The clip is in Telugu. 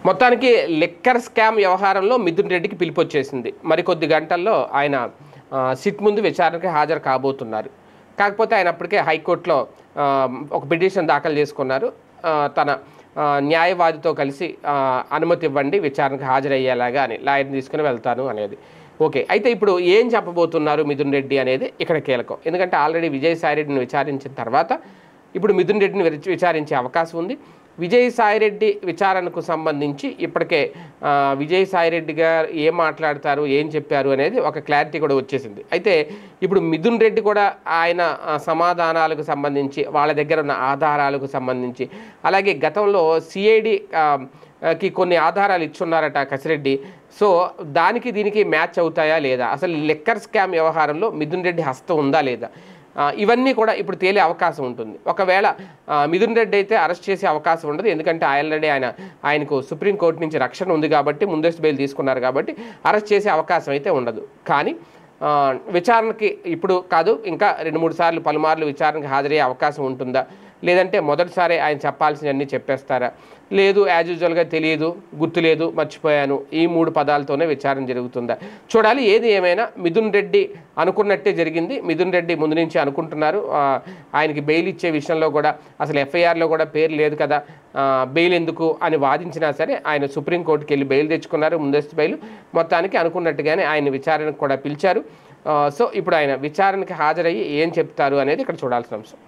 మొత్తానికి లిక్కర్ స్కామ్ వ్యవహారంలో మిథున్ రెడ్డికి పిలుపొచ్చేసింది. మరికొద్ది గంటల్లో ఆయన సిట్ ముందు విచారణకి హాజరు కాబోతున్నారు. కాకపోతే ఆయన అప్పటికే హైకోర్టులో ఒక పిటిషన్ దాఖలు చేసుకున్నారు. తన న్యాయవాదితో కలిసి అనుమతి ఇవ్వండి విచారణకు హాజరయ్యేలాగా అని, లాయర్ని తీసుకుని వెళ్తాను అనేది. ఓకే, అయితే ఇప్పుడు ఏం చెప్పబోతున్నారు మిథున్ రెడ్డి అనేది ఇక్కడ కీలకం. ఎందుకంటే ఆల్రెడీ విజయసాయిరెడ్డిని విచారించిన తర్వాత ఇప్పుడు మిథున్ రెడ్డిని విచారించే అవకాశం ఉంది. విజయసాయిరెడ్డి విచారణకు సంబంధించి ఇప్పటికే విజయసాయిరెడ్డి గారు ఏం మాట్లాడతారు, ఏం చెప్పారు అనేది ఒక క్లారిటీ కూడా వచ్చేసింది. అయితే ఇప్పుడు మిథున్ రెడ్డి కూడా ఆయన సమాధానాలకు సంబంధించి, వాళ్ళ దగ్గర ఉన్న ఆధారాలకు సంబంధించి, అలాగే గతంలో సిఐడి కి కొన్ని ఆధారాలు ఇచ్చున్నారట కసిరెడ్డి. సో దానికి దీనికి మ్యాచ్ అవుతాయా లేదా, అసలు లిక్కర్ స్కామ్ వ్యవహారంలో మిథున్ రెడ్డి హస్తం ఉందా లేదా, ఇవన్నీ కూడా ఇప్పుడు తేలే అవకాశం ఉంటుంది. ఒకవేళ మిథున్ రెడ్డి అయితే అరెస్ట్ చేసే అవకాశం ఉండదు. ఎందుకంటే ఆల్రెడీ ఆయనకు సుప్రీంకోర్టు నుంచి రక్షణ ఉంది కాబట్టి, ముందస్తు బెయిల్ తీసుకున్నారు కాబట్టి అరెస్ట్ చేసే అవకాశం అయితే ఉండదు. కానీ విచారణకి ఇప్పుడు కాదు, ఇంకా 2-3 సార్లు పలుమార్లు విచారణకి హాజరయ్యే అవకాశం ఉంటుందా, లేదంటే మొదటిసారి ఆయన చెప్పాల్సినవన్నీ చెప్పేస్తారా, లేదు యాజ్ యూజువల్గా తెలియదు, గుర్తులేదు, మర్చిపోయాను, ఈ 3 పదాలతోనే విచారణ జరుగుతుందా చూడాలి. ఏది ఏమైనా మిథున్ రెడ్డి అనుకున్నట్టే జరిగింది. మిథున్ రెడ్డి ముందు నుంచి అనుకుంటున్నారు ఆయనకి బెయిల్ ఇచ్చే విషయంలో కూడా అసలు ఎఫ్ఐఆర్లో కూడా పేరు లేదు కదా, బెయిల్ ఎందుకు అని వాదించినా సరే ఆయన సుప్రీంకోర్టుకి వెళ్ళి బెయిల్ తెచ్చుకున్నారు, ముందస్తు బెయిల్. మొత్తానికి అనుకున్నట్టుగానే ఆయన విచారణకు కూడా పిలిచారు. సో ఇప్పుడు ఆయన విచారణకి హాజరయ్యి ఏం చెప్తారు అనేది ఇక్కడ చూడాల్సిన అంశం.